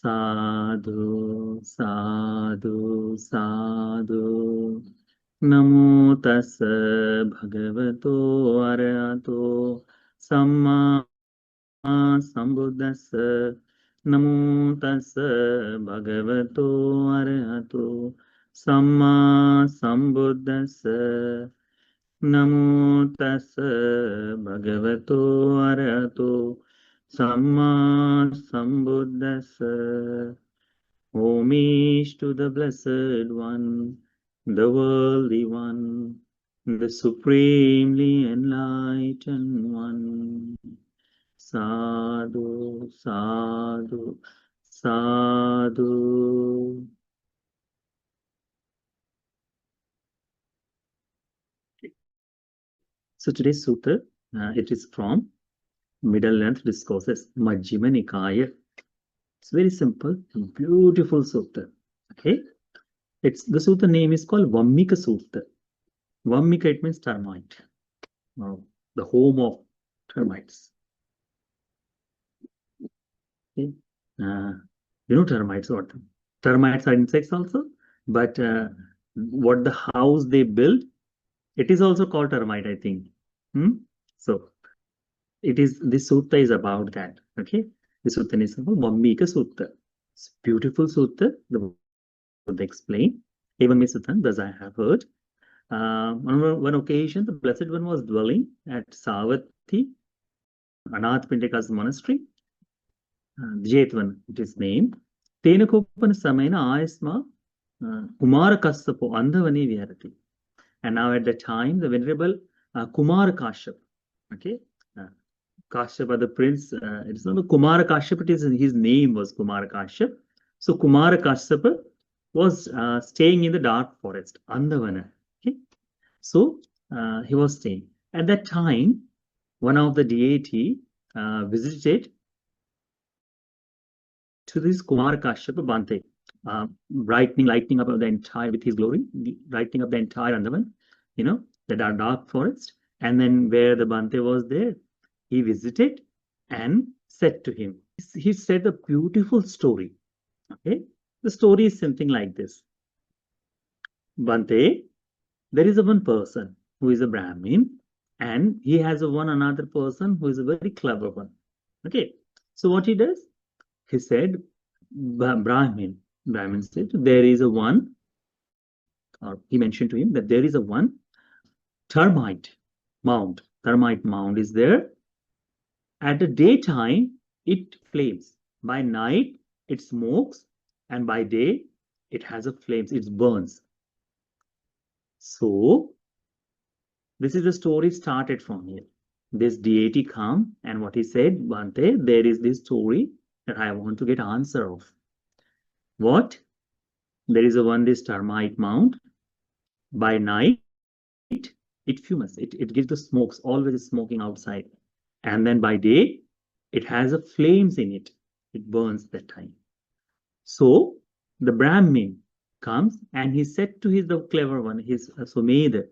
Sadhu, sadhu, sadhu. Namo tassa bhagavato arahato samma sambuddhassa. Namo tassa bhagavato arahato samma sambuddhassa. Namo tassa bhagavato arahato samma sambuddhassa. Homage to the Blessed One, the Worldly One, the Supremely Enlightened One. Sadhu, sadhu, sadhu. So today's sutta, it is from Middle Length Discourses, Majjhima Nikaya. It's very simple, beautiful sutta. Okay, the sutta name is called Vammika Sutta. Vammika, it means termite, the home of termites. Okay. Termites, what? Termites are insects also, but what the house they build, it is also called termite, I think. So this sutta is about that. Okay, the sutta is about Vammika Sutta. It's beautiful sutta. They explain. Even Misutan, as I have heard. On one occasion, the Blessed One was dwelling at Savatthi, Anath Pindika's monastery. Jetvan, it is named. Tenakopan Samena Ayasma Kumara Kassapo Andhavani Viharati. And now at the time, the Venerable Kumara Kashyap, okay, Kashyapa the prince, it's not Kumara Kashyap, it is his name was Kumara Kashyap. So Kumara Kashyapa was staying in the dark forest, Andhavana. Okay, so he was staying. At that time, one of the deity visited to this Kumara Kashyapa Bante, lighting up the entire with his glory, lighting up the entire Andaman, the dark forest. And then where the Bante was there, he visited and said to him, he said a beautiful story. Okay, the story is something like this. Bante, there is a one person who is a Brahmin, and he has another person who is a very clever one. Okay, so what he does? He said, Brahmin said, there is a one, or he mentioned to him that there is a one termite mound. Termite mound is there. At the daytime, it flames. By night, it smokes. And by day, it has a flames. It burns. So, this is the story started from here. This deity come, and what he said, Bhante, there is this story that I want to get answer of. What? There is this termite mound. By night, it fumes. It gives the smokes, always smoking outside. And then by day, it has a flames in it. It burns that time. So the Brahmin comes and he said to the clever one, his Sumedha,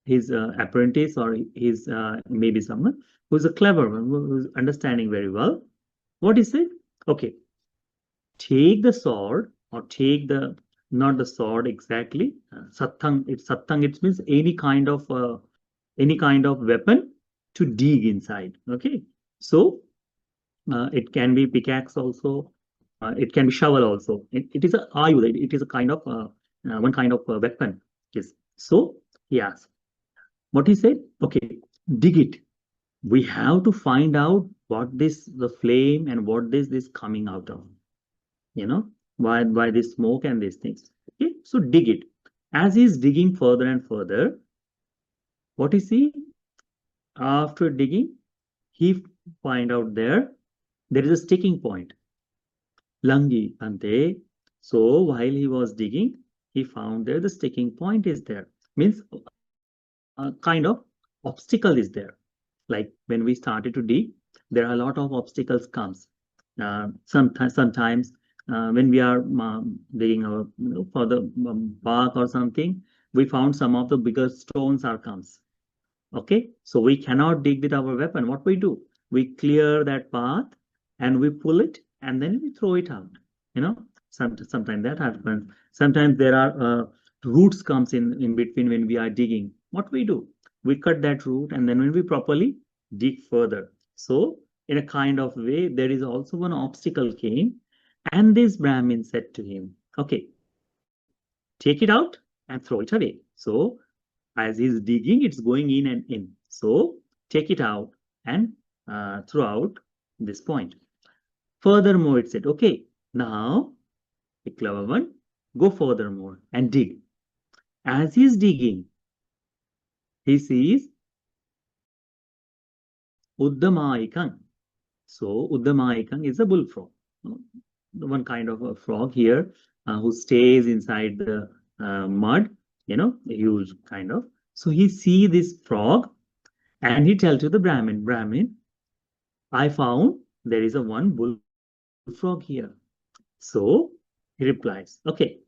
his apprentice, or his maybe someone who's a clever one, who's understanding very well. What he said? Okay, take the sword, or take not the sword exactly. Sattang. It means any kind of weapon to dig inside. Okay, so it can be pickaxe also. It can be shovel also. It is a ayuda. It is a kind of one kind of weapon. Yes. So he asked, what he said? Okay, dig it. We have to find out what the flame and what this coming out of. Why this smoke and these things. Okay, so dig it. As he's digging further and further, what is he? After digging, he find out there is a sticking point. Langi Ante. So while he was digging, he found there the sticking point is there. Means a kind of obstacle is there. Like when we started to dig, there are a lot of obstacles comes. Sometimes when we are digging for the bark or something, we found some of the bigger stones comes. Okay, so we cannot dig with our weapon. What we do? We clear that path and we pull it and then we throw it out. Sometimes that happens. Sometimes there are roots comes in between when we are digging. What we do? We cut that root, and then when we properly dig further. So in a kind of way, there is also one obstacle came, and this Brahmin said to him, okay, take it out and throw it away. So as he's digging, it's going in and in. So take it out and throw out this point. Furthermore, it said, okay, now a clever one, go furthermore and dig. As he's digging, he sees Uddamaikang. So Uddamaikang is a bullfrog, one kind of a frog here who stays inside the mud, a huge kind of. So he see this frog and he tell to the Brahmin, I found there is a one bullfrog here. So he replies, okay.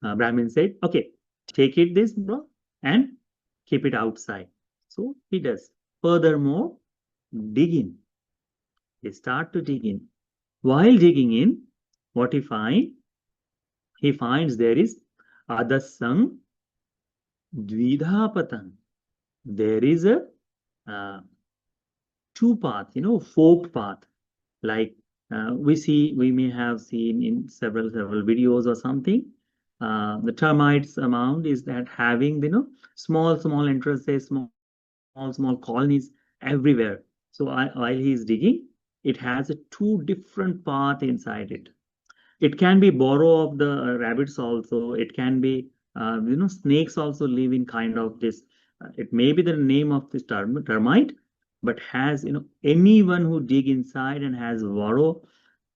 Brahmin said, okay, take it this bro and keep it outside. So he does. Furthermore, dig in. They start to dig in. While digging in, what he finds? He finds there is Adasang Dvidhapatan. There is a two path, forked path. Like we may have seen in several videos or something. The termites amount is that having small entrances, small colonies everywhere. So while he is digging, it has a two different path inside it. It can be burrow of the rabbits also. It can be snakes also live in kind of this. It may be the name of this termite, but has anyone who dig inside and has burrow.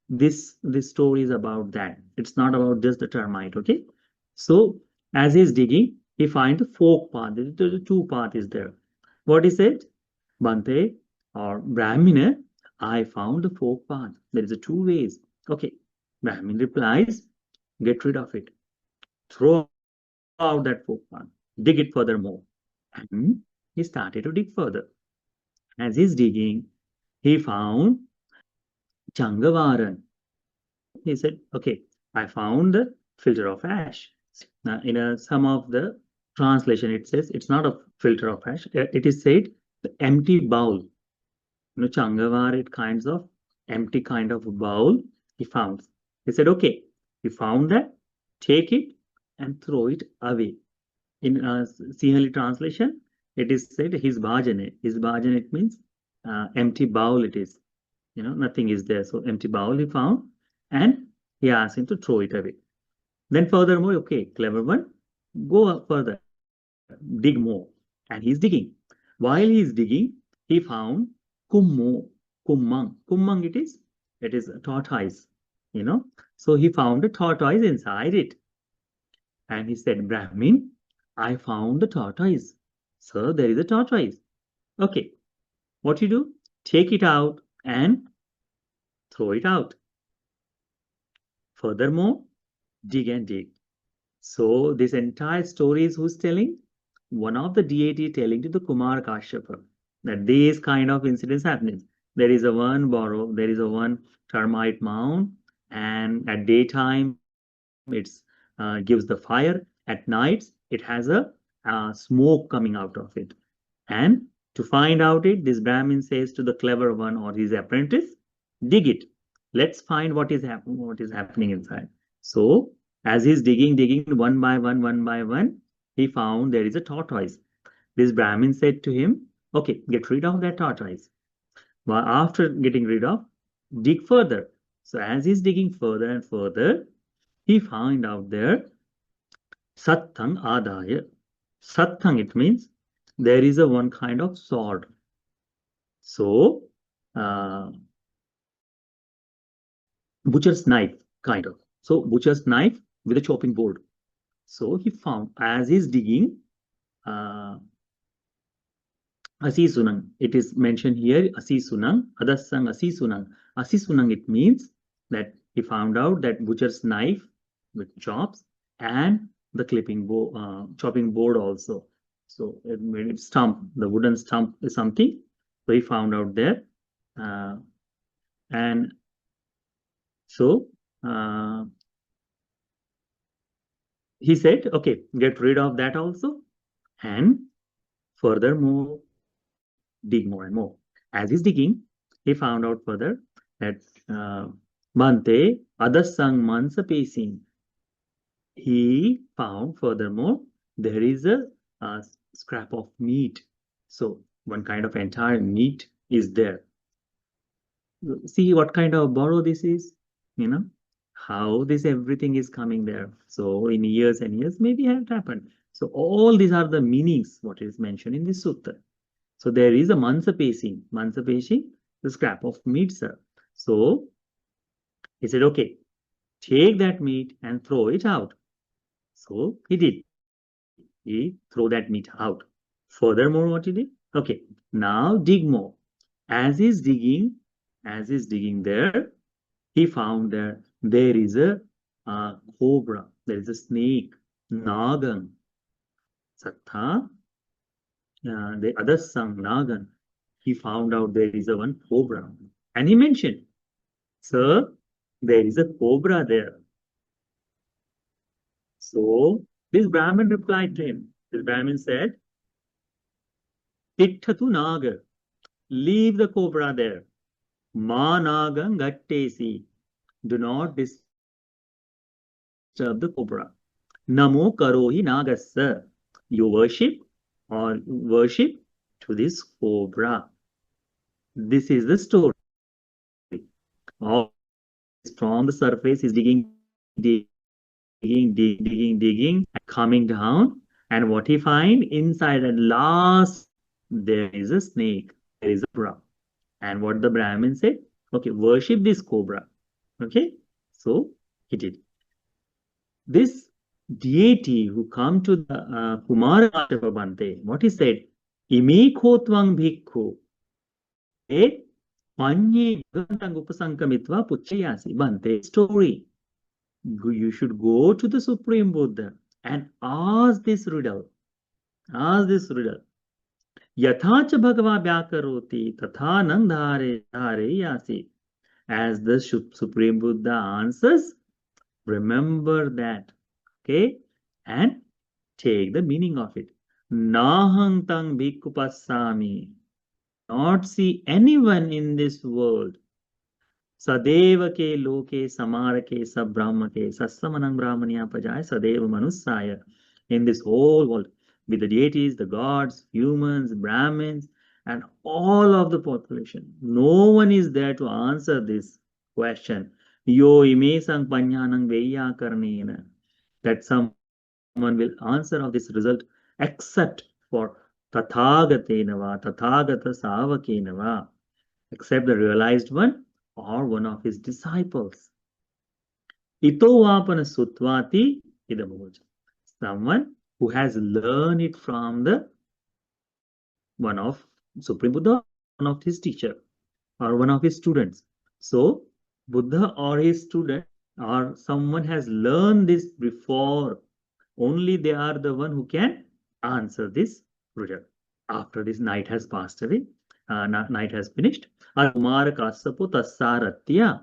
This story is about that. It's not about just the termite. Okay, so as he's digging, he finds the fork path. The two path is there. What he said, Bante or Brahmine, I found the fork path. There is a two ways. Okay, Brahmin replies, get rid of it. Throw out that fork path. Dig it furthermore. And he started to dig further. As he's digging, he found Changavaran. He said, okay, I found the filter of ash. Now, in some of the translation, it says it's not a filter of ash. It is said the empty bowl. Changavar, it kinds of empty kind of bowl he found. He said, okay, you found that, take it and throw it away. In Sinhali translation, it is said his bhajane. His bhajane, it means empty bowl it is. Nothing is there. So empty bowl he found and he asked him to throw it away. Then furthermore, okay, clever one, go further, dig more. And he's digging. While he's digging, he found kummang. Kummang it is a tortoise, So he found a tortoise inside it. And he said, Brahmin, I found the tortoise. Sir, there is a tortoise. Okay, what you do? Take it out and throw it out. Furthermore, dig and dig. So this entire story is who's telling? One of the deity telling to the Kumar Kashyapa that these kind of incidents happening. There is a one borrow, there is a one termite mound, and at daytime it's gives the fire. At nights it has a smoke coming out of it. And to find out it, this Brahmin says to the clever one or his apprentice, dig it. Let's find what is happening inside. So as he's digging one by one, he found there is a tortoise. This Brahmin said to him, okay, get rid of that tortoise. Well, after getting rid of, dig further. So as he's digging further and further, he found out there Sattang Adaya. Sattang, it means there is a one kind of sword. So butcher's knife, kind of. So butcher's knife with a chopping board. So he found, as he's digging, Asisunang. It is mentioned here, Asisunang, Adasang Asisunang. Asisunang, it means that he found out that butcher's knife with chops and the chopping board also. So when it's stump, the wooden stump is something. So he found out there. And so uh, he said, okay, get rid of that also. And furthermore, dig more and more. As he's digging, he found out further that Bante, adasang mansa pacing. He found furthermore there is a scrap of meat. So one kind of entire meat is there. See what kind of borrow this is, you know, how this everything is coming there. So in years and years, maybe have happened. So all these are the meanings what is mentioned in this sutta. So there is a mansa pacing, the scrap of meat, sir. So he said, okay, take that meat and throw it out. So he did. He threw that meat out. Furthermore, what he did? Okay, now dig more. As he's digging there, he found there is a cobra, there is a snake, nagan, sattha, the other son, nagan. He found out there is a one cobra. And he mentioned, sir, there is a cobra there. So this Brahmin replied to him. This Brahmin said, Titthatu naga, leave the cobra there. Ma nagang gattesi, do not disturb the cobra. Namo karohi nagassa, you worship to this cobra. This is the story. All this from the surface is digging, and coming down. And what he find inside at last, there is a snake, there is a cobra. And what the Brahmin said, okay, worship this cobra. Okay, so he did. This deity who come to the Kumara Kashyapa Bante, what he said, Imi Khotvang Bhikkhu, te panye gantang upasankamitva puchayasi. Bante, story. You should go to the Supreme Buddha and ask this riddle. Ask this riddle. Yatha cha bhagava vyakaroti tatha nang dhare yasi. As the Supreme Buddha answers, remember that. Okay? And take the meaning of it. Nahang tang bhikkhu passami. Not see anyone in this world. Sadeva ke loke samara ke sabrahma ke sasamanang brahmanya pajaya sadeva manusaya. In this whole world, with the deities, the gods, humans, Brahmins, and all of the population, no one is there to answer this question. Yo ime sang panyanang veya karnena. That someone will answer of this result except for tathagata savakenava, except the realized one or one of his disciples. Ito vapana sutvati idamoj. Someone who has learned it from the one of Supreme Buddha, one of his teacher, or one of his students. So Buddha or his student or someone has learned this before. Only they are the one who can answer this riddle. After this night has passed away, night has finished. Kumara Kassapu Tassaratya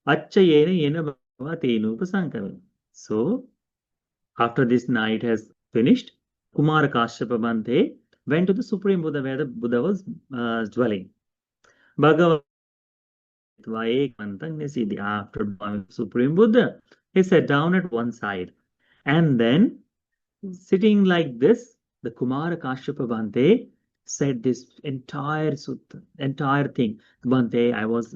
Achayena Yena Tenupasankami. So after this night has finished, Kumara Kashyapa Bante went to the Supreme Buddha where the Buddha was dwelling. Bhagavan after Supreme Buddha, he sat down at one side. And then, sitting like this, the Kumara Kashyapa Bante said this entire sutta, entire thing. Bante, I was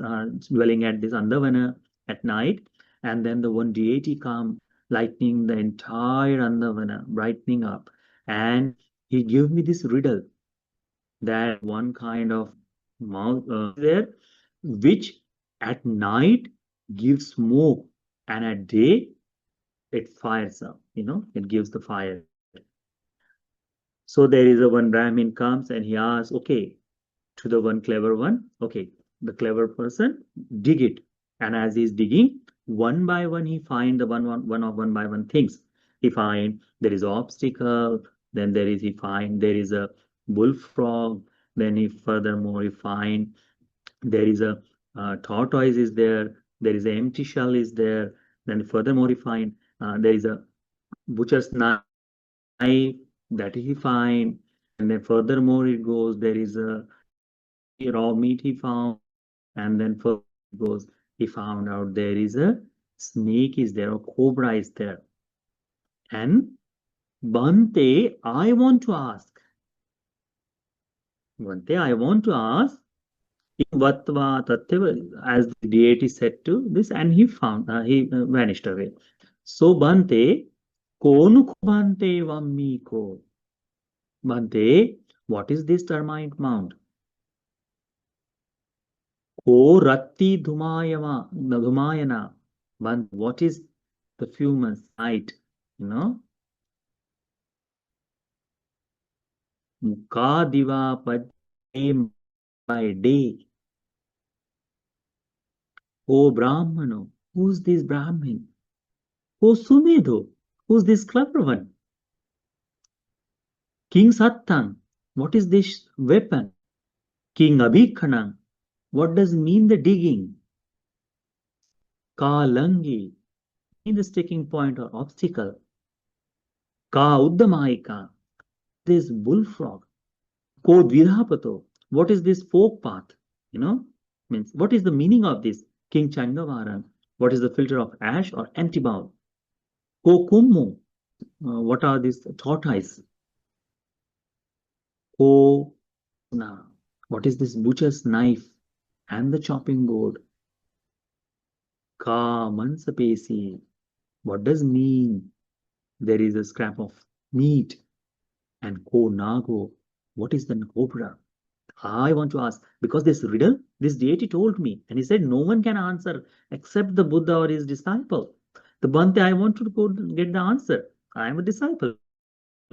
dwelling at this Andavana at night, and then the one deity come, lightening the entire Andavana, brightening up. And he gave me this riddle that one kind of mouth there, which at night gives smoke, and at day it fires up, it gives the fire. So there is a one Brahmin comes and he asks, okay, to the one clever one, okay, the clever person, dig it. And as he's digging, one by one, he find the one by one things. He find there is obstacle, then he find there is a bullfrog, then furthermore he find there is a tortoise is there is an empty shell is there, Then furthermore, he find there is a butcher's knife that he find, and then furthermore it goes, there is a raw meat he found, and then further it goes, he found out there is a snake is there or cobra is there. And Bante, I want to ask, Vatva Tatyava, as the deity said to this, and he vanished away. So Bante, Konu Bante Vammiko. Bante, what is this termite mound? Ko Ratti Dhumayana. Bante, what is the fumous night? You know? Mukha Diva Padme by day. O Brahmano, who's this Brahmin? O Sumedho, who's this clever one? King Sattang, what is this weapon? King Abhikhanang, what does mean the digging? Ka Langi, mean the sticking point or obstacle. Ka Uddamaika, this bullfrog. Ko Dvidhapato, what is this folk path? You know, means what is the meaning of this? King Changavaran, what is the filter of ash or antibowl? Ko Kummu, what are these tortoise? Ko Na, what is this butcher's knife and the chopping board? Ka Mansapesi, what does mean? There is a scrap of meat. And Ko Nago, what is the cobra? I want to ask, because this riddle, this deity told me, and he said no one can answer except the Buddha or his disciple. The Bhante, I want to go get the answer. I am a disciple,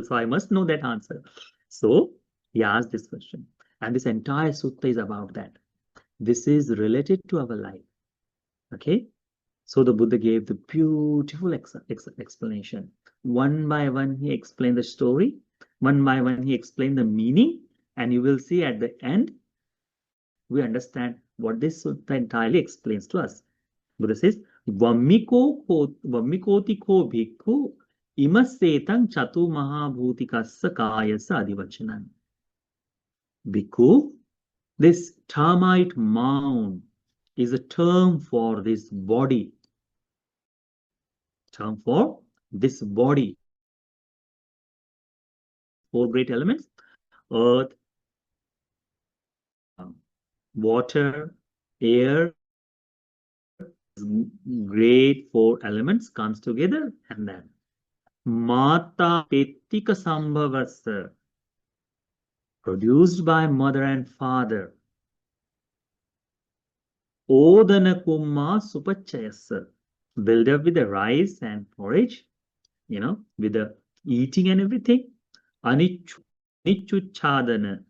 so I must know that answer. So he asked this question, and this entire sutta is about that. This is related to our life. Okay, so the Buddha gave the beautiful explanation. One by one, he explained the story. One by one, he explained the meaning, and you will see at the end, we understand what this sutta entirely explains to us. Buddha says, Vammikoti ko bhikkhu imasetang chatu mahabhutikassa kayasa adivachanam. Bhikkhu, this termite mound is a term for this body. Term for this body. Four great elements: earth, water, air. Great four elements comes together, and then Mata Pettika Sambhavasa, produced by mother and father. Odana Kumma Supachayasa, built up with the rice and porridge, you know, with the eating and everything. Anichuchadana,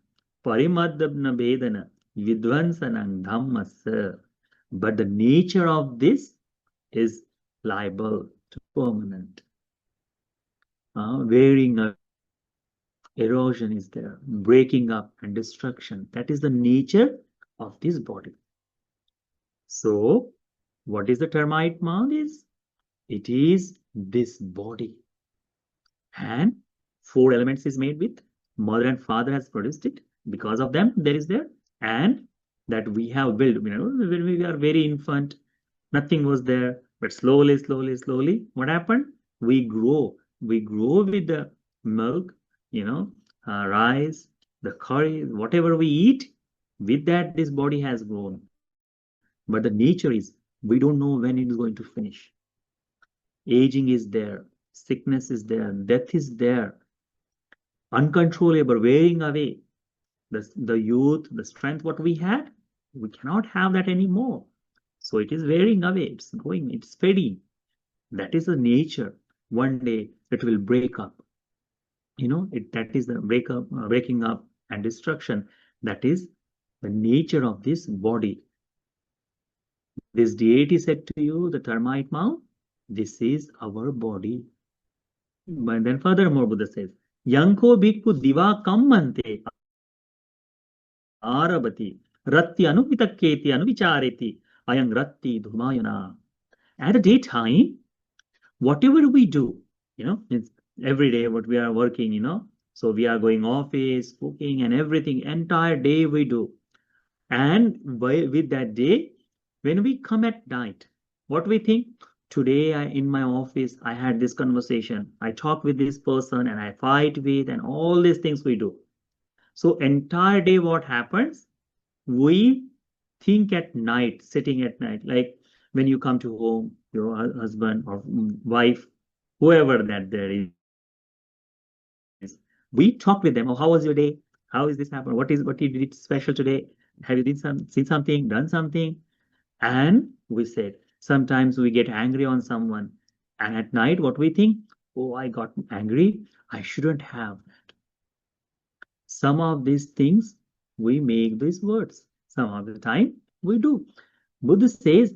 Parimadabna Vedana, Vidvansanang Dhammasa. But the nature of this is liable to permanent. Wearing a erosion is there, breaking up and destruction. That is the nature of this body. So, what is the termite mound is? It is this body. And four elements is made with. Mother and father has produced it. Because of them, there is there. And that we have built, you know, when we are very infant, nothing was there. But slowly, what happened? We grow. We grow with the milk, you know, rice, the curry, whatever we eat. With that, this body has grown. But the nature is, we don't know when it is going to finish. Aging is there, sickness is there, death is there, uncontrollable, wearing away. The youth, the strength what we had, we cannot have that anymore. So it is wearing away, it's going, it's fading. That is the nature. One day it will break up. You know, that is the breaking up and destruction. That is the nature of this body. This deity said to you, the termite mound, this is our body. But then furthermore, Buddha says, Yanko bhikkhu diva kammante arabati ratti anupitaketi anuvichareti ayang ratti dhumayana. At the daytime, whatever we do, it's every day what we are working, so we are going office, cooking and everything, entire day we do. And with that day, when we come at night, what we think, today in my office, I had this conversation, I talk with this person and I fight with, and all these things we do. So entire day, what happens? We think at night, sitting at night, like when you come to home, your husband or wife, whoever that there is, we talk with them. Oh, how was your day? How is this happened? What you did special today? Have you seen something, done something? And we said sometimes we get angry on someone, and at night, what we think? Oh, I got angry. I shouldn't have. Some of these things we make these words. Some of the time we do. Buddha says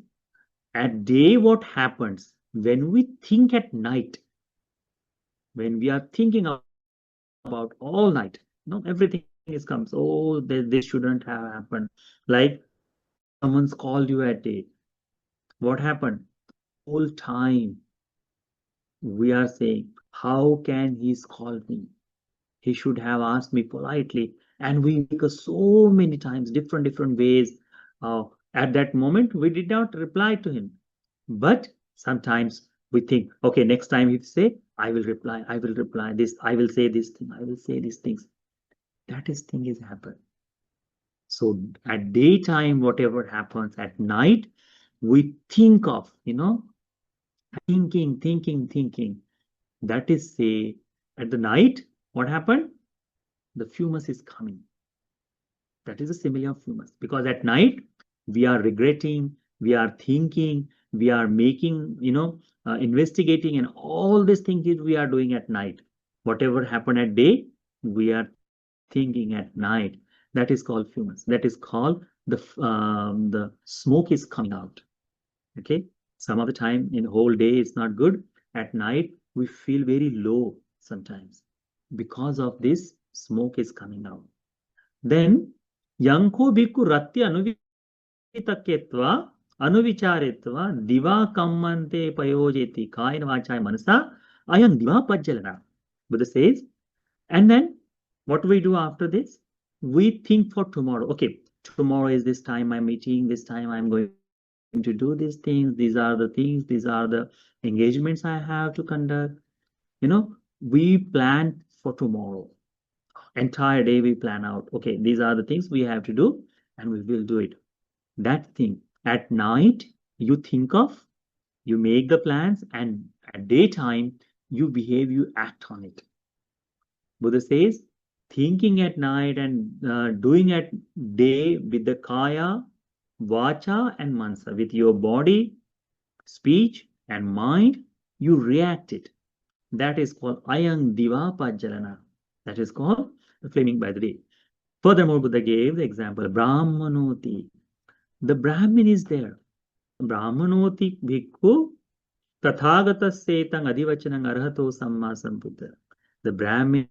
at day what happens when we think at night, when we are thinking about all night, everything is comes. Oh, this shouldn't have happened. Like someone's called you at day. What happened? Whole time we are saying, how can he call me? He should have asked me politely. And we make a so many times, different ways. At that moment, we did not reply to him. But sometimes we think, okay, next time if say, I will reply this, I will say this thing, I will say these things. That is thing is happen. So at daytime, whatever happens at night, we think of, thinking. That is say, at the night, what happened? The fumus is coming. That is a simile of humus. Because at night, we are regretting, we are thinking, we are making, investigating, and all these things we are doing at night. Whatever happened at day, we are thinking at night. That is called humus. That is called the smoke is coming out. Okay. Some of the time in the whole day it's not good. At night we feel very low sometimes because of this smoke is coming out. Then Yanko bhikkhu ratya anuvitaketva anuvicharetva diva kammante payojeti kayana vachaya manasa ayam diva pajjalana. Buddha says, and then what we do after this? We think for tomorrow. Okay, tomorrow is this time I'm meeting, this time I'm going to do these things, these are the engagements I have to conduct. We plan for tomorrow. Entire day we plan out. Okay, these are the things we have to do, and we will do it. That thing at night you think of, you make the plans, and at daytime you behave, you act on it. Buddha says, thinking at night and doing at day with the kaya, vacha, and mansa, with your body, speech, and mind, you react it. That is called ayang diva pajjalana. That is called the flaming by the day. Furthermore, Buddha gave the example Brahmanoti. The Brahmin is there. Brahmanoti bhikkhu tathagata setang adivachanang arhato samma sambuddha. The Brahmin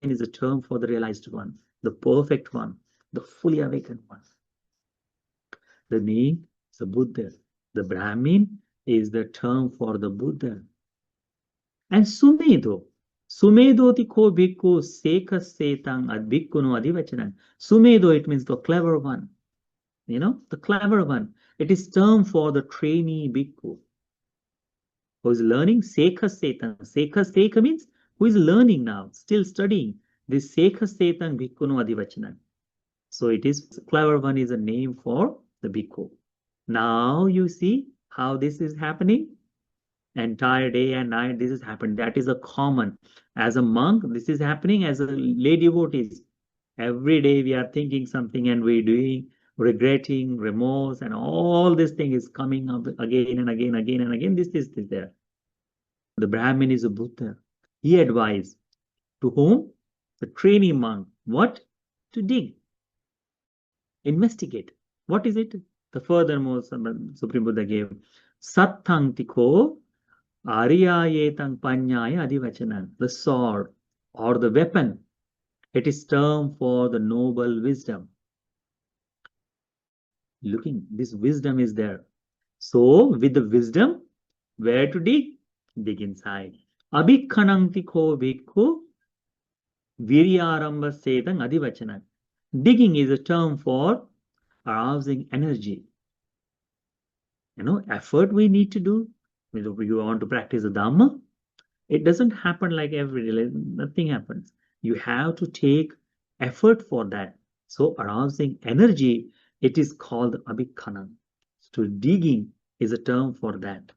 is a term for the realized one, the perfect one, the fully awakened one. The name is the Buddha. The Brahmin is the term for the Buddha. And Sumedo. Sumedoti ko bhikkhu seka setang ad bhikkhu no adivachanang. Sumedo, it means the clever one. The clever one. It is term for the trainee bhikkhu who is learning Sekha Setan. Sekha means who is learning now, still studying. This Sekha Setan Bhikkhu Adivachanam. So it is clever one is a name for the bhikkhu. Now you see how this is happening. Entire day and night this is happening. That is a common. As a monk, this is happening. As a lay devotees, every day we are thinking something and we're doing, regretting, remorse, and all this thing is coming up again and again. This is there. The Brahmin is a Buddha. He advised to whom? The trainee monk. What? To dig, investigate. What is it? The furthermore Supreme Buddha gave Sattang Tiko Ariyayetang Panyaya Adivachanam. The sword or the weapon. It is term for the noble wisdom. Looking, this wisdom is there. So, with the wisdom, where to dig? Dig inside. Abhikhananti ko bhikkhu viryaramba setang adivachana. Digging is a term for arousing energy. Effort we need to do. If you want to practice the Dhamma, it doesn't happen like every day. Nothing happens. You have to take effort for that. So arousing energy, it is called abhikhanam. So digging is a term for that.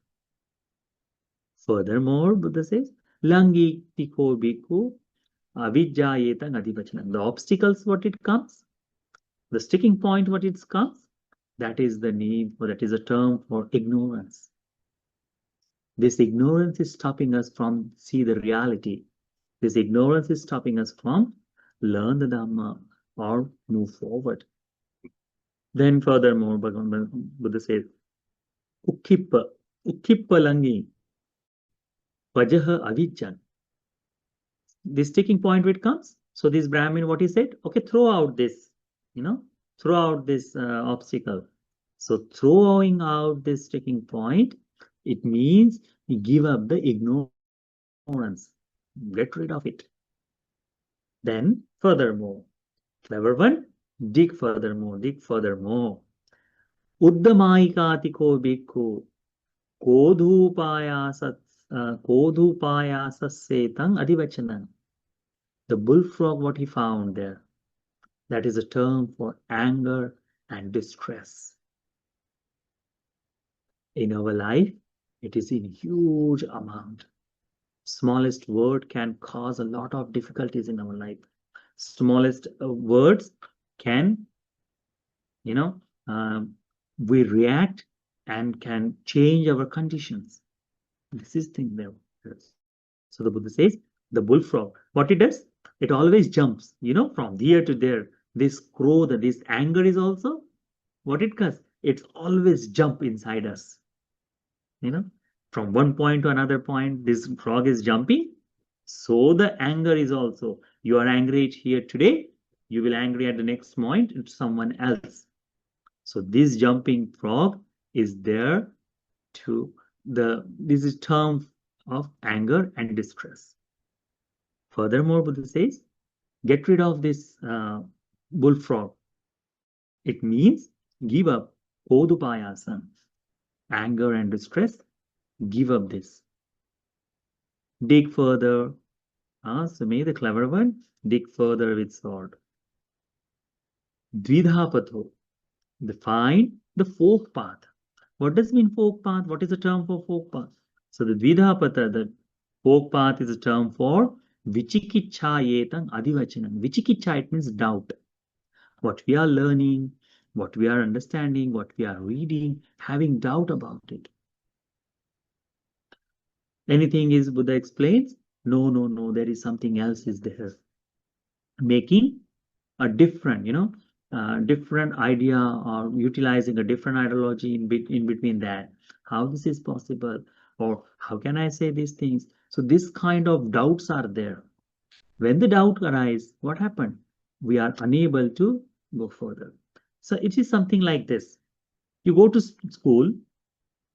Furthermore, Buddha says, langi tiko bhikkhu avijjayetang adivachanam. The obstacles, what it comes, the sticking point, what it comes, that is the name, or that is a term for ignorance. This ignorance is stopping us from see the reality. This ignorance is stopping us from learn the Dhamma or move forward. Then furthermore, Buddha says, Ukippa langi, vajaha avijjan. This sticking point where it comes. So this Brahmin, what he said, okay, throw out this, throw out this obstacle. So throwing out this sticking point, it means you give up the ignorance, get rid of it. Then furthermore, clever one, dig furthermore, dig furthermore. Uddamaikatiko bhikkhu kodhupayasassetang adivachanam. The bullfrog, what he found there, that is a term for anger and distress. In our life, it is in huge amount. Smallest word can cause a lot of difficulties in our life. Smallest words can, we react and can change our conditions. This is thing there. So the Buddha says, the bullfrog, what it does, it always jumps, from here to there. This krodha, this anger is also what it does. It's always jump inside us. From one point to another point, this frog is jumping. So the anger is also, you are angry here today, you will angry at the next point to someone else. So this jumping frog is there to this is term of anger and distress. Furthermore, Buddha says, get rid of this bullfrog. It means give up kodupayasa, anger and distress. Give up this. Dig further. So may the clever one dig further with sword. Dvidhapatho. Find the folk path. What does mean folk path? What is the term for folk path? So the Dvidhapatha, the folk path is a term for vichikichayetang adivachanam. Vichikicha, it means doubt. What we are learning, what we are understanding, what we are reading, having doubt about it. Anything is Buddha explains, no, there is something else is there. Making a different, different idea or utilizing a different ideology in between that. How this is possible, or how can I say these things? So this kind of doubts are there. When the doubt arises, what happened? We are unable to go further. So it is something like this. You go to school,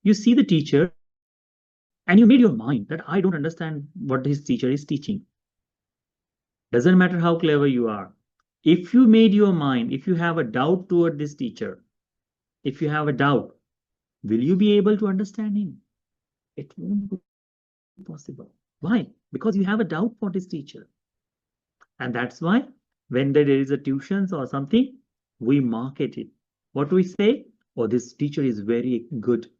you see the teacher, and you made your mind that I don't understand what his teacher is teaching. Doesn't matter how clever you are. If you made your mind, if you have a doubt toward this teacher, if you have a doubt, will you be able to understand him? It won't be possible. Why? Because you have a doubt for this teacher. And that's why when there is a tuitions or something, we market it. What do we say? Oh, this teacher is very good.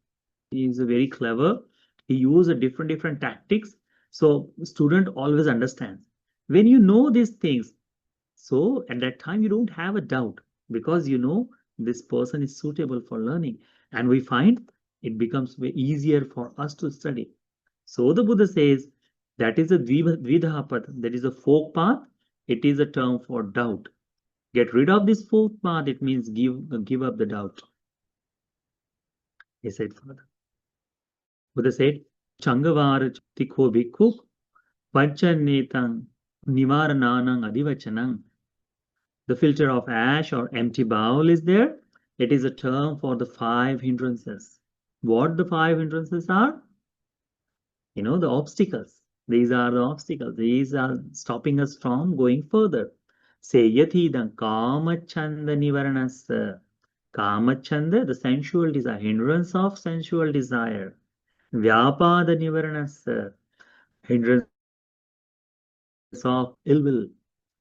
He is very clever. He uses different tactics. So student always understands. When you know these things, so at that time you don't have a doubt because you know this person is suitable for learning. And we find it becomes way easier for us to study. So the Buddha says that is a dvidha path, that is a folk path. It is a term for doubt. Get rid of this folk path, it means give up the doubt. He said further. Buddha said, Changavara tikho bhikkhu panchanetang nivarananang adivachanang. The filter of ash or empty bowl is there. It is a term for the 5 hindrances. What the five hindrances are? The obstacles. These are the obstacles. These are stopping us from going further. Seyatidam kamachanda nivaranasa. Kamachanda, the sensual desire, hindrance of sensual desire. Vyapada nivaranasa, hindrance of ill will.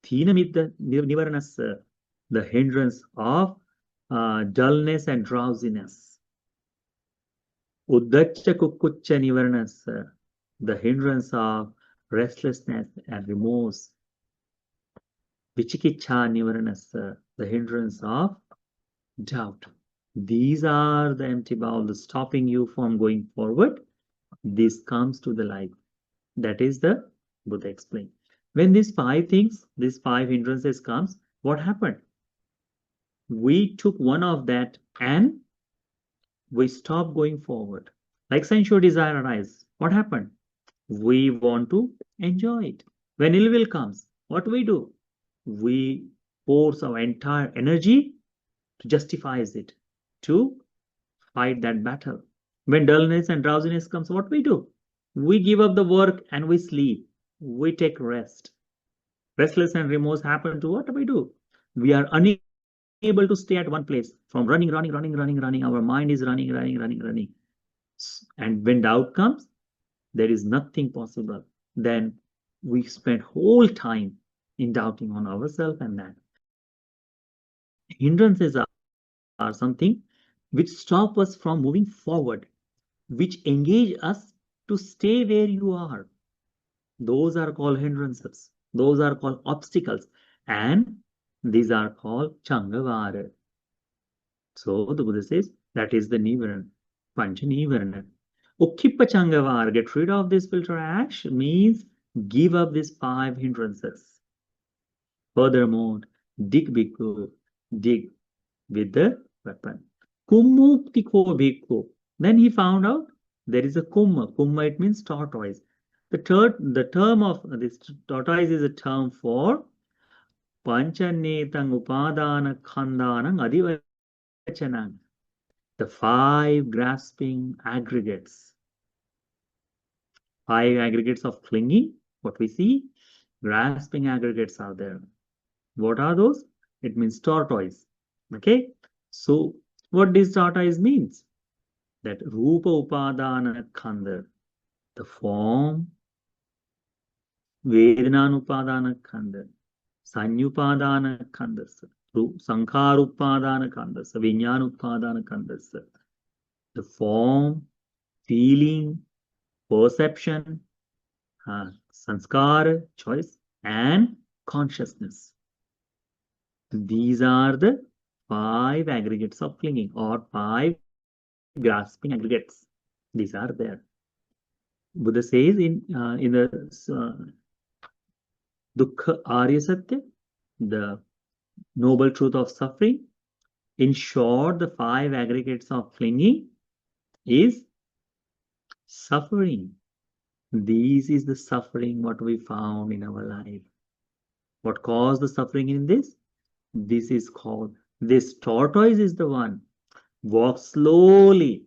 Thinamidda nivaranasa, the hindrance of dullness and drowsiness. Uddacha kukkucha nivaranasa, the hindrance of restlessness and remorse. Vichikicha nivaranasa, the hindrance of doubt. These are the empty bowels stopping you from going forward. This comes to the light. That is the Buddha explained. When these five things, these five hindrances comes, what happened? We took one of that and we stopped going forward. Like sensual desire arises. What happened? We want to enjoy it. When ill will comes, what do? We pour our entire energy to justify it, to fight that battle. When dullness and drowsiness comes, what do? We give up the work and we sleep. We take rest. Restless and remorse happen to what do we do? We are unable to stay at one place from running, running, running, running, running. Our mind is running, running, running, running. And when doubt comes, there is nothing possible. Then we spend whole time in doubting on ourselves and that. Hindrances are something which stop us from moving forward, which engage us to stay where you are. Those are called hindrances. Those are called obstacles. And these are called changavara. So the Buddha says that is the nivarana, pancha nivarana. Ukkippa changavara, get rid of this filter ash means give up these five hindrances. Furthermore, dig bhikkhu, dig with the weapon. Kummuktikho bhikkhu. Then he found out there is a kumma. Kumma, it means tortoise. The term of this tortoise is a term for panchanetang upadana khandanang adivachanang. The five grasping aggregates. Five aggregates of clinging. What we see, grasping aggregates are there. What are those? It means tortoise. Okay. So what this tortoise means? That rupa upadana khanda, the form, vedanaupadana khanda, sanyupadana khandasa, sankharupadana khandasa, vinyanupadana khandasa, the form, feeling, perception, sanskara, choice, and consciousness. These are the five aggregates of clinging or five grasping aggregates. These are there. Buddha says in the Dukkha Arya Satya, the noble truth of suffering. In short, the five aggregates of clinging is suffering. This is the suffering what we found in our life. What caused the suffering in this? This is called, this tortoise is the one. Walks slowly,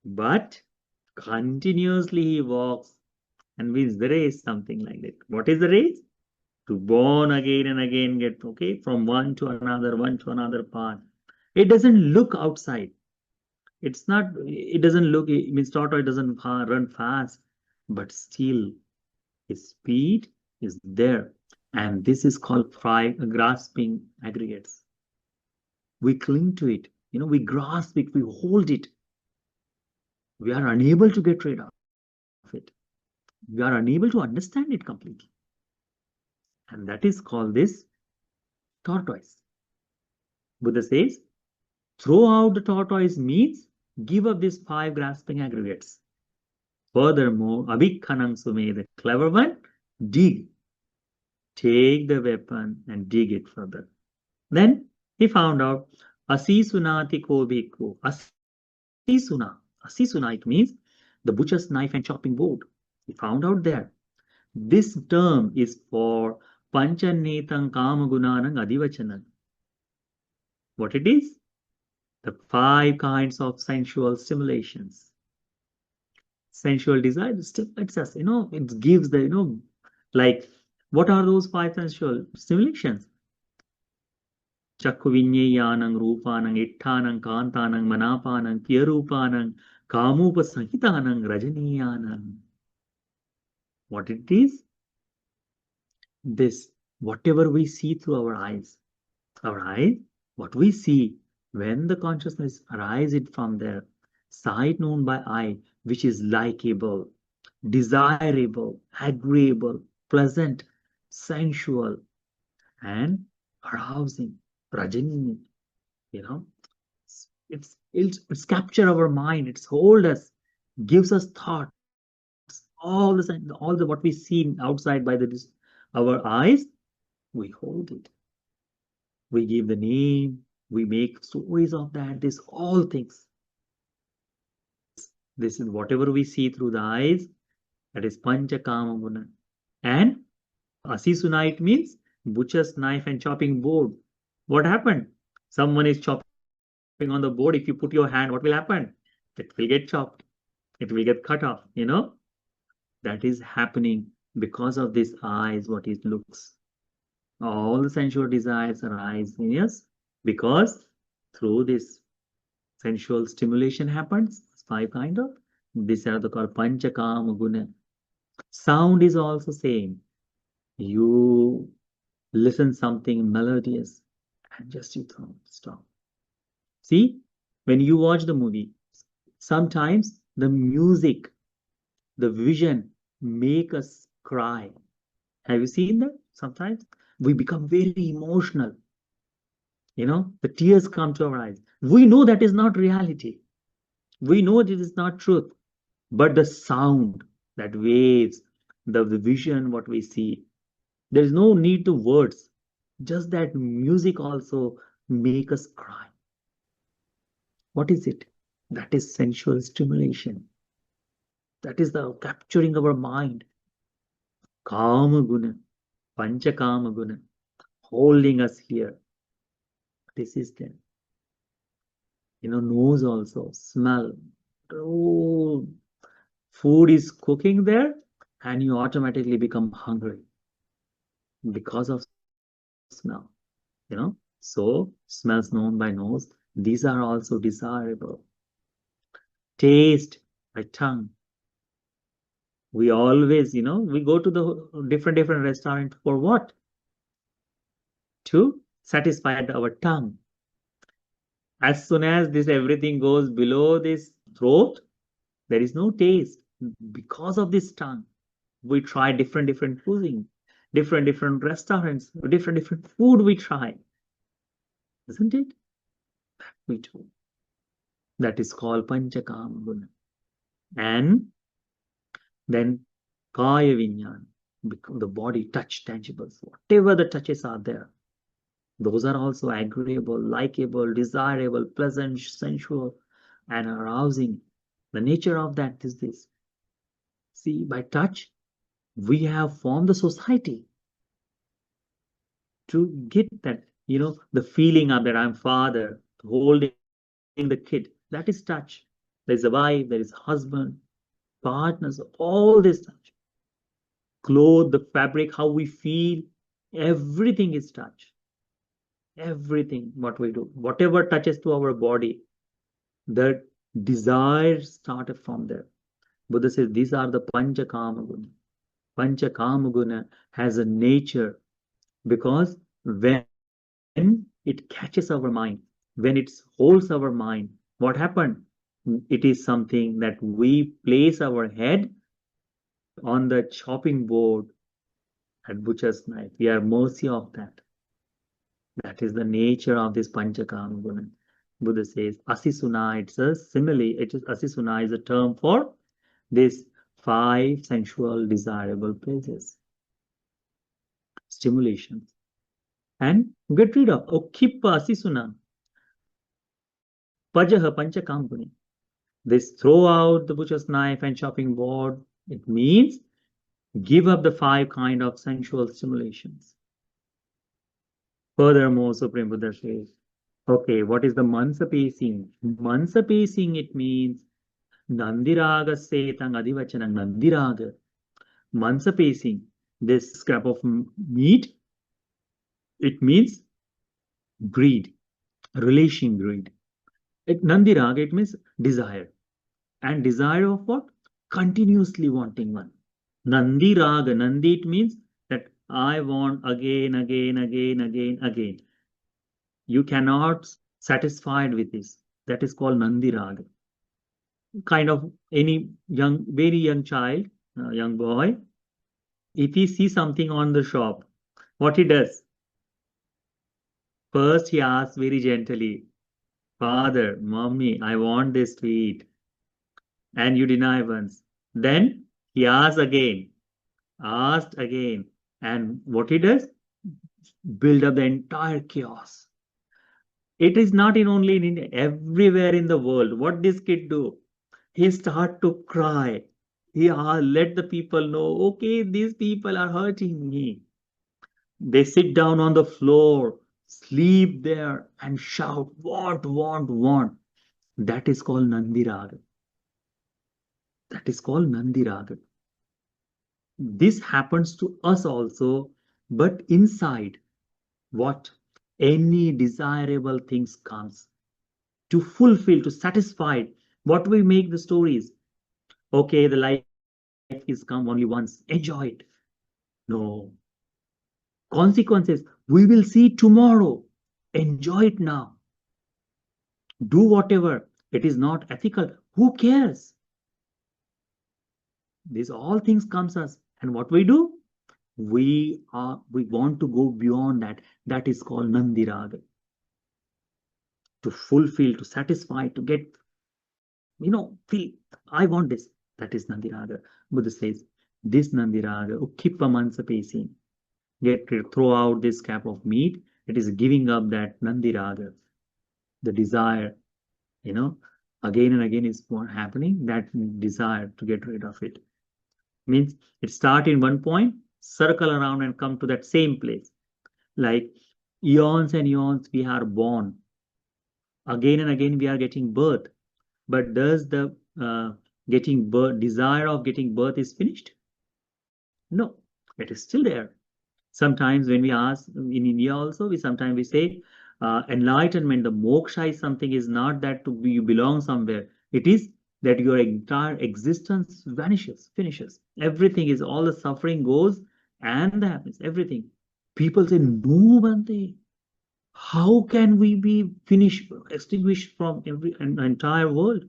but continuously he walks and wins the race, something like that. What is the race? To born again and again, get from one to another path. It doesn't look outside. It's not, it doesn't look, it means tortoise doesn't run fast, but still his speed is there. And this is called grasping aggregates. We cling to it, we grasp it, we hold it. We are unable to get rid of it. We are unable to understand it completely. And that is called this tortoise. Buddha says, throw out the tortoise means give up these five grasping aggregates. Furthermore, abhikhanang sume, the clever one, dig. Take the weapon and dig it further. Then he found out asisunati ko bhikkhu. Asisuna. Asisuna, it means the butcher's knife and chopping board. He found out there. This term is for panchanetang kamagunanang adivachanang. What it is? The 5 kinds of sensual stimulations. Sensual desire stimulates us, it gives the, like, what are those 5 sensual stimulations? Chakku vinyayanang, rupanang, ittanang, kantanang, manapanang, piyarupanang, kamupasahitanang, rajaniyanang. What it is? This, whatever we see through our eyes, what we see, when the consciousness arises from there, sight known by eye, which is likable, desirable, agreeable, pleasant, sensual, and arousing, rajani, you know, it's capture our mind, it's hold us, gives us thoughts, all the what we see outside by our eyes, we hold it. We give the name, we make stories of that, this all things. This is whatever we see through the eyes, that is pancha kama guna. And asisuna, it means butcher's knife and chopping board. What happened? Someone is chopping on the board. If you put your hand, what will happen? It will get chopped. It will get cut off, That is happening because of this eyes, what it looks. All the sensual desires arise in us because through this sensual stimulation happens. 5 kind of. These are the called panchakama guna. Sound is also same. You listen something melodious and just you stop. See, when you watch the movie, sometimes the music, the vision make us cry. Have you seen that? Sometimes we become very emotional. The tears come to our eyes. We know that is not reality. We know it is not truth. But the sound, that waves, the vision, what we see, there is no need to words. Just that music also make us cry. What is it? That is sensual stimulation. That is the capturing our mind. Kama guna, pancha kama guna, holding us here. This is there. Nose also, smell. Oh, food is cooking there and you automatically become hungry because of smell. So smells known by nose, these are also desirable. Taste by tongue. We always, we go to the different restaurant for what? To satisfy our tongue. As soon as this everything goes below this throat, there is no taste. Because of this tongue, we try different cuisine, different restaurants, different food we try. Isn't it? We do. That is called panchakama guna. And then kaya vinyan, the body touch tangibles, whatever the touches are there, those are also agreeable, likable, desirable, pleasant, sensual, and arousing. The nature of that is this. See, by touch, we have formed the society to get that, the feeling of that I'm father, holding the kid. That is touch. There's a wife, there is husband, partners, all this touch. Clothes, the fabric, how we feel, everything is touch. Everything what we do, whatever touches to our body, the desire started from there. Buddha says these are the panchakama guna. Panchakama guna has a nature because when it catches our mind, when it holds our mind, what happened? It is something that we place our head on the chopping board at butcher's knife. We are mercy of that. That is the nature of this panchakama guna. Buddha says asisuna, it's a simile. Asisuna is a term for this 5 sensual desirable pleasures, stimulations. And get rid of okippa asisuna. Pajaha panchakama guna. This throw out the butcher's knife and chopping board. It means give up the 5 kind of sensual stimulations. Furthermore, Supreme Buddha says, Okay, what is the mansa pacing? Mansa pacing, it means Nandiraga setang adivachanang Nandiraga. Mansa pacing, this scrap of meat, it means greed, relation greed. Nandiraga, it means desire. And desire of what? Continuously wanting one. Nandi Raga. Nandi, it means that I want again, again, again, again, again. You cannot satisfied with this. That is called Nandi Raga. Kind of any young, very young child, young boy, if he sees something on the shop, what he does? First, he asks very gently, Father, Mommy, I want this to eat. And you deny once. Then he asks again, asked again. And what he does? Build up the entire chaos. It is not in only in India, everywhere in the world. What this kid do? He start to cry. He let the people know, okay, these people are hurting me. They sit down on the floor, sleep there, and shout, want, want, want. That is called Nandiraga. That is called Nandiraga. This happens to us also, but inside, what? Any desirable things comes to fulfill, to satisfy. What we make the stories? Okay, the life is come only once. Enjoy it. No. Consequences. We will see tomorrow. Enjoy it now. Do whatever. It is not ethical. Who cares? These all things comes us. And what we do? We want to go beyond that. That is called Nandiraga. To fulfill, to satisfy, to get, feel, I want this. That is Nandiraga. Buddha says, this Nandiraga, Ukkipa Mansa Pacing, throw out this cap of meat. It is giving up that Nandiraga, the desire, again and again is what happening, that desire to get rid of it. Means it start in one point, circle around and come to that same place. Like eons and eons we are born. Again and again we are getting birth. But does the getting birth, desire of getting birth is finished? No, it is still there. Sometimes when we ask in India also, we say enlightenment, the moksha is something, is not that to be, you belong somewhere. It is that your entire existence vanishes, finishes. Everything is, all the suffering goes and the happiness, everything. People say, no, Bante, how can we be finished, extinguished from entire world?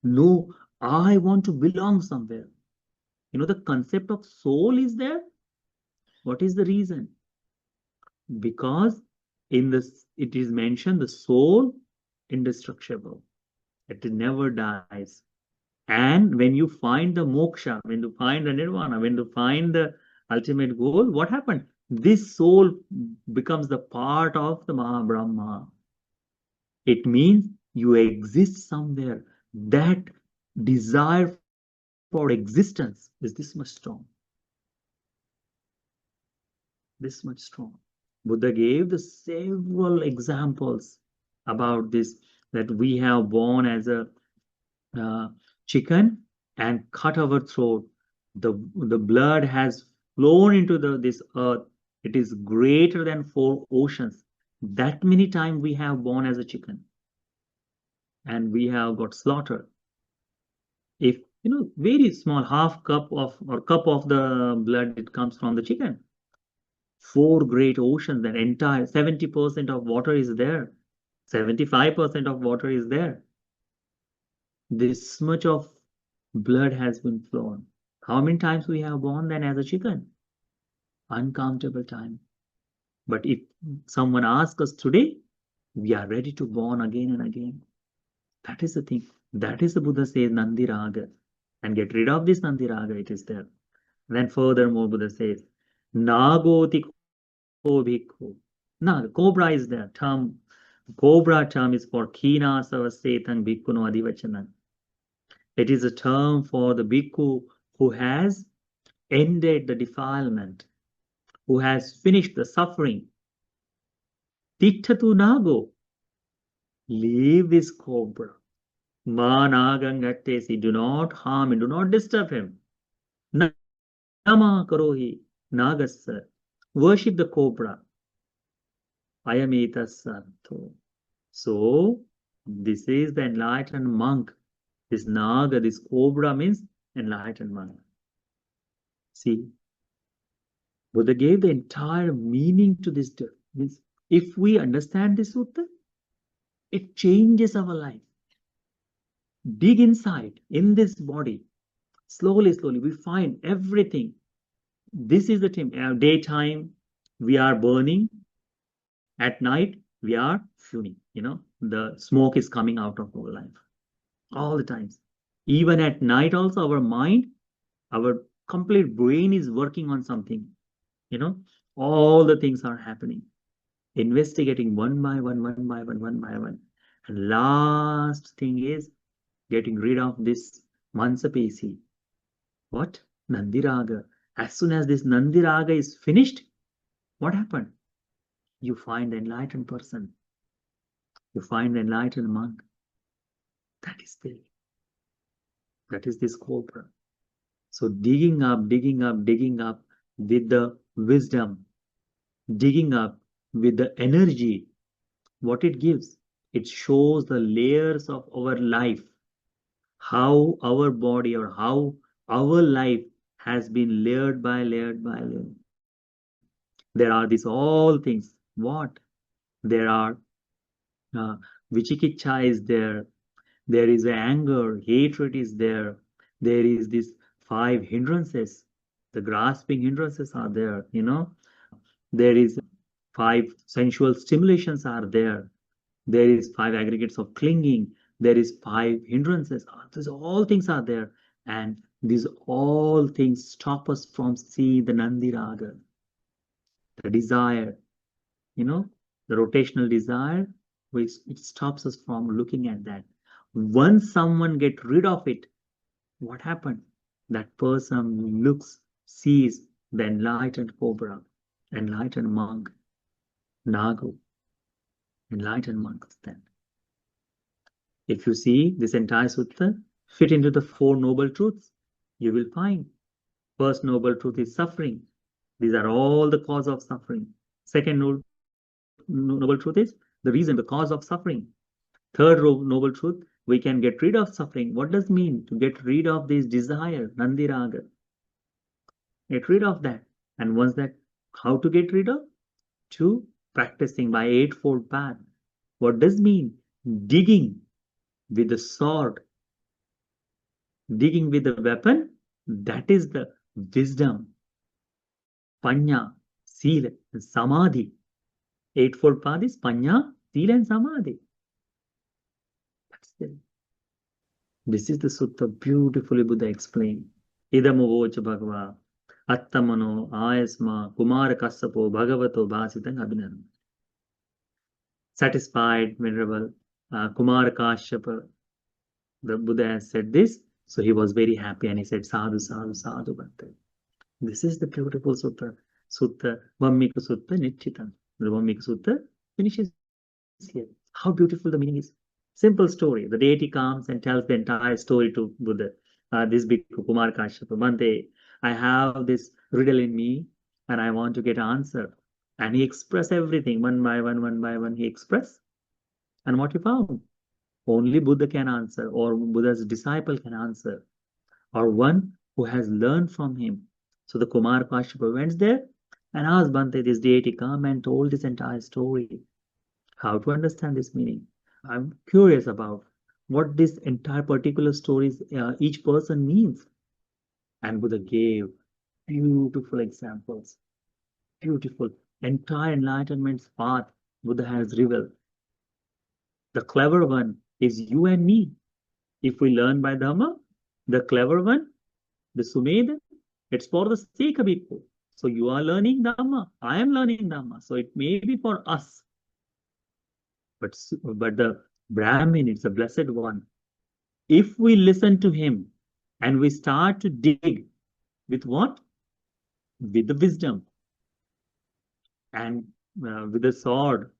No, I want to belong somewhere. The concept of soul is there. What is the reason? Because in this, it is mentioned the soul indestructible. It never dies. And when you find the moksha, when you find the nirvana, when you find the ultimate goal, what happened? This soul becomes the part of the Mahabrahma. It means you exist somewhere. That desire for existence is this much strong. This much strong. Buddha gave the several examples about this, that we have born as a chicken and cut our throat. The blood has flown into this earth. It is greater than 4 oceans. That many times we have born as a chicken and we have got slaughtered. If very small half cup of or cup of the blood, it comes from the chicken. 4 great oceans, that entire 70% of water is there. 75% of water is there. This much of blood has been flown. How many times we have born then as a chicken? Uncountable time. But if someone asks us today, we are ready to born again and again. That is the thing. That is the Buddha says Nandi Raga. And get rid of this Nandi Raga, it is there. Then furthermore, Buddha says, Nagoti ko bhikkhu. Nag, cobra is there. Term, cobra term is for Kina Savasetang Bhikkhuno Adivachanam. It is a term for the bhikkhu who has ended the defilement, who has finished the suffering. Tithatu nago. leave this cobra. Ma nagangatesi, do not harm him, do not disturb him. Nama karohi nagassa. Worship the cobra. Ayamita santo. So, this is the enlightened monk. This naga, this cobra means enlightened monk. See, Buddha gave the entire meaning to this. Means if we understand this sutta, it changes our life. Dig inside in this body. Slowly, slowly, we find everything. This is the time. Daytime, we are burning. At night, we are fuming. The smoke is coming out of our life all the times. Even at night, also, our mind, our complete brain is working on something. All the things are happening, investigating one by one, one by one, one by one. And last thing is getting rid of this Mansapesi. What? Nandiraga. As soon as this Nandiraga is finished, what happened? You find the enlightened person. You find the enlightened monk. That is this cobra. So digging up, digging up, digging up with the wisdom, digging up with the energy, what it gives, it shows the layers of our life, how our body or how our life has been layered by layered by layered. There are these all things. What? There are Vichikicha is there. There is anger, hatred is there. There is this 5 hindrances. The grasping hindrances are there. There is 5 sensual stimulations are there. There is 5 aggregates of clinging. There is 5 hindrances. These all things are there, and these all things stop us from seeing the Nandiraga, the desire. The rotational desire, which it stops us from looking at that. Once someone get rid of it, what happened? That person looks, sees the enlightened cobra, enlightened monk, Nagu, enlightened monks then. If you see this entire sutta fit into the 4 noble truths, you will find first noble truth is suffering. These are all the cause of suffering. Second noble truth is the reason, the cause of suffering. Third noble truth, we can get rid of suffering. What does it mean to get rid of this desire, Nandiraga? Get rid of that. And once that, how to get rid of? To practicing by eightfold path. What does it mean? Digging with the sword, digging with the weapon, that is the wisdom, panya, sila, and samadhi. Eightfold path is panya, sila, and samadhi. That's it. This is the sutta beautifully Buddha explained. Idamavocha bhagava, attamano, ayasma, kumara kassapo, bhagavato, bhasitang abhinanam. Satisfied, venerable Kumara Kashyapa, the Buddha has said this, so he was very happy and he said, Sadhu, sadhu, sadhu, Bhante. This is the beautiful sutta, Vammika Sutta Nichitam. The Vammika Sutta finishes here. How beautiful the meaning is. Simple story. The deity comes and tells the entire story to Buddha. This bhikkhu, Kumar Kashyapa, Bhante, I have this riddle in me and I want to get an answer. And he expressed everything one by one, he expressed. And what he found? Only Buddha can answer, or Buddha's disciple can answer, or one who has learned from him. So the Kumar Kashyapa went there and asked Bhante, this deity, come and told this entire story. How to understand this meaning? I'm curious about what this entire particular stories each person means. And Buddha gave beautiful examples. Beautiful. Entire enlightenment's path Buddha has revealed. The clever one is you and me. If we learn by Dhamma, the clever one, the Sumedha, it's for the sake of people. So you are learning Dhamma, I am learning Dhamma. So it may be for us. But the Brahmin, it's a blessed one. If we listen to him and we start to dig with what? With the wisdom and with the sword,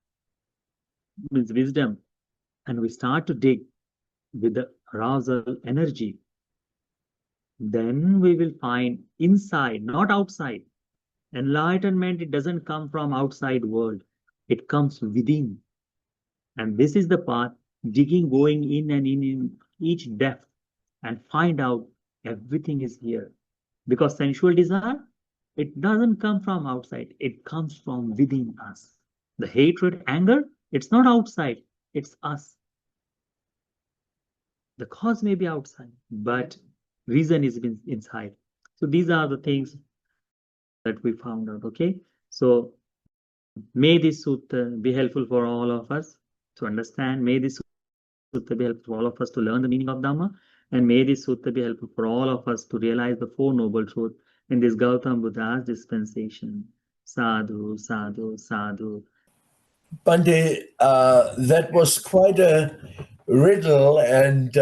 with wisdom, and we start to dig with the arousal energy, then we will find inside, not outside. Enlightenment, it doesn't come from outside world. It comes within. And this is the path, digging, going in and in each depth and find out everything is here. Because sensual desire, it doesn't come from outside. It comes from within us. The hatred, anger, it's not outside. It's us. The cause may be outside, but reason is inside. So these are the things that we found out. Okay. So may this sutta be helpful for all of us to understand. May this sutta be helpful for all of us to learn the meaning of Dhamma. And may this sutta be helpful for all of us to realize the Four Noble Truths in this Gautam Buddha's dispensation. Sadhu, sadhu, sadhu. Bhante, that was quite a riddle, and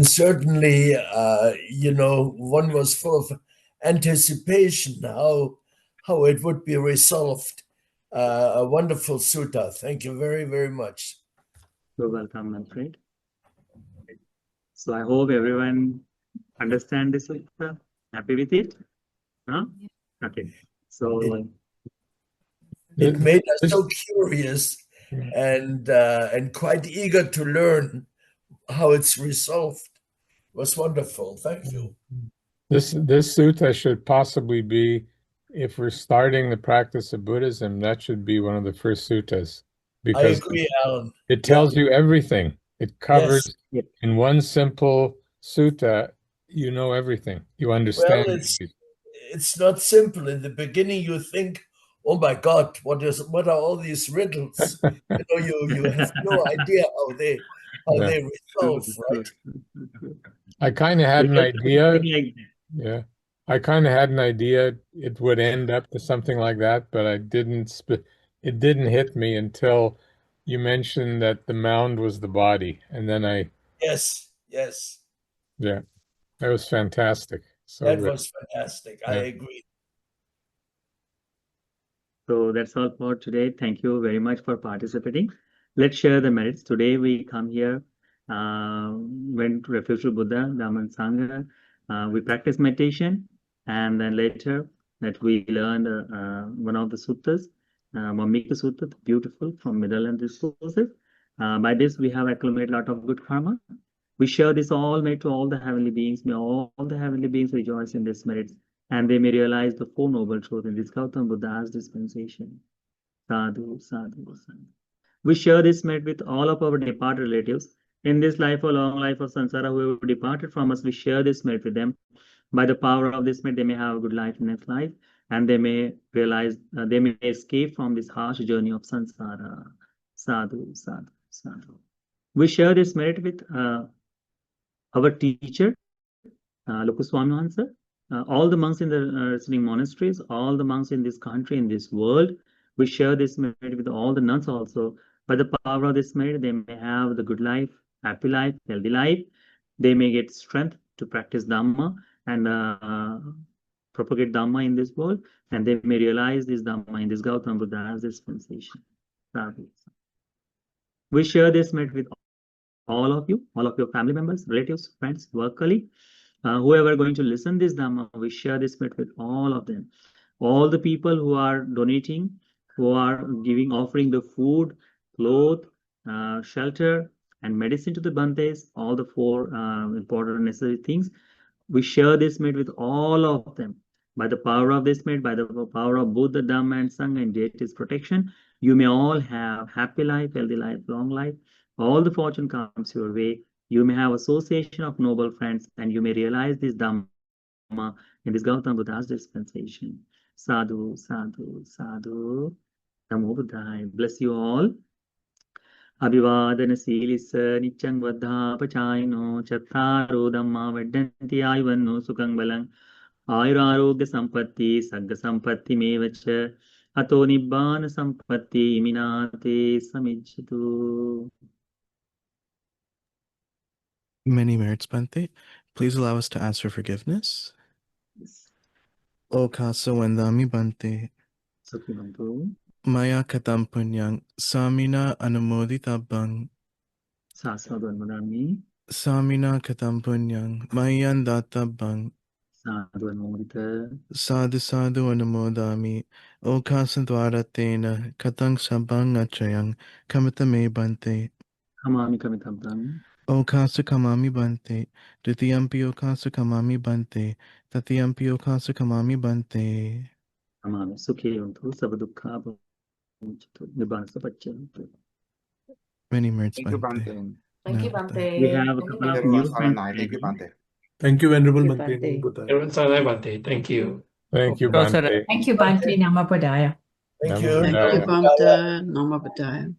certainly, one was full of anticipation how it would be resolved. A wonderful sutta. Thank you very, very much. You're welcome, my friend. So I hope everyone understand this sutta. Happy with it? Huh? Okay. So it made us so curious and quite eager to learn how it's resolved. It was wonderful. Thank you. This sutta should possibly be, if we're starting the practice of Buddhism, that should be one of the first suttas, because I agree, Alan. It tells you everything. It covers yes. in one simple sutta, you know everything. You understand. Well, it's not simple. In the beginning, you think, "Oh my God, what are all these riddles?" You have no idea how they resolve, right? I kind of had an idea. Yeah, I kind of had an idea it would end up to something like that, but I didn't. It didn't hit me until you mentioned that the mound was the body, and then yes, yeah, that was fantastic. So that was fantastic. Yeah. I agree. So that's all for today. Thank you very much for participating. Let's share the merits. Today we come here, went to refuge to Buddha, Dhamma and Sangha. We practice meditation, and then later that we learned one of the suttas, Vammika Sutta, beautiful from Middle and Discourses. By this we have accumulated a lot of good karma. We share this all made to all the heavenly beings. May all the heavenly beings rejoice in this merits, and they may realize the Four Noble Truths in this Gautam Buddha's dispensation. Sadhu, sadhu, sadhu. We share this merit with all of our departed relatives. In this life or long life of samsara, who have departed from us, we share this merit with them. By the power of this merit, they may have a good life in next life, and they may realize, they may escape from this harsh journey of samsara. Sadhu, sadhu, sadhu. We share this merit with our teacher, Lokuswami Hansa, all the monks in the residing monasteries, all the monks in this country, in this world. We share this merit with all the nuns also. By the power of this merit, they may have the good life, happy life, healthy life. They may get strength to practice Dhamma and propagate Dhamma in this world, and they may realize this Dhamma in this Gautama Buddha's dispensation. We share this merit with all of you, all of your family members, relatives, friends, work colleagues. Whoever going to listen this Dhamma, we share this merit with all of them. All the people who are donating, who are giving, offering the food, clothes, shelter, and medicine to the Bantes, all the four important necessary things, we share this merit with all of them. By the power of this merit, by the power of Buddha, Dhamma, and Sangha, and deity's protection, you may all have happy life, healthy life, long life. All the fortune comes your way. You may have association of noble friends, and you may realize this Dhamma in this Gautama Buddha's dispensation. Sadhu, sadhu, sadhu. Namo Buddhaya. Bless you all. Abhivadana Silisa Nichang Vadha Pachayano Chattaro Dhamma Vedanti Ayvanno Sukhang Balang Ayurarogya Sampatti Sagga Sampatti Mevacha Ato Nibbana Sampatti Iminate Samijjatu. Many merits, Bhante. Please allow us to ask for forgiveness. Yes. O Kasa Wandami Bhante. Sukhimantu. Maya Katam Punyang Samina Anumoditabang Sasadu Anmodami. Samina katam punyang. Mayan databang. Sadhu Anmodita. Sadhu sadhu anumodami. Okasandwaratena. Katang sabang achayang. Kamitame bante. Kamami Kamitabdam. Okasa kamami bante. Ditiyampi okasa kamami bante. Tatiyampi okasa kamami bante. Kamami Sukhe Untu Sabadukha Bhunchitu Nibbana Sapachantu. Many merits Thank you, bante. Bante. Thank you, Namaste. Bante. We have a Many couple of thanks. new Everyone friends. Saranai. Thank you, Bante. Thank you, Venerable Thank you, Bante. Bante. Namo Buddhaya. Everyone saranai Bante. Thank you. Thank you, Thank Bante. Thank you, Bante. Nama Buddhaya. Thank Namo you. Buddhaya. Thank you, Bante. Nama Buddhaya.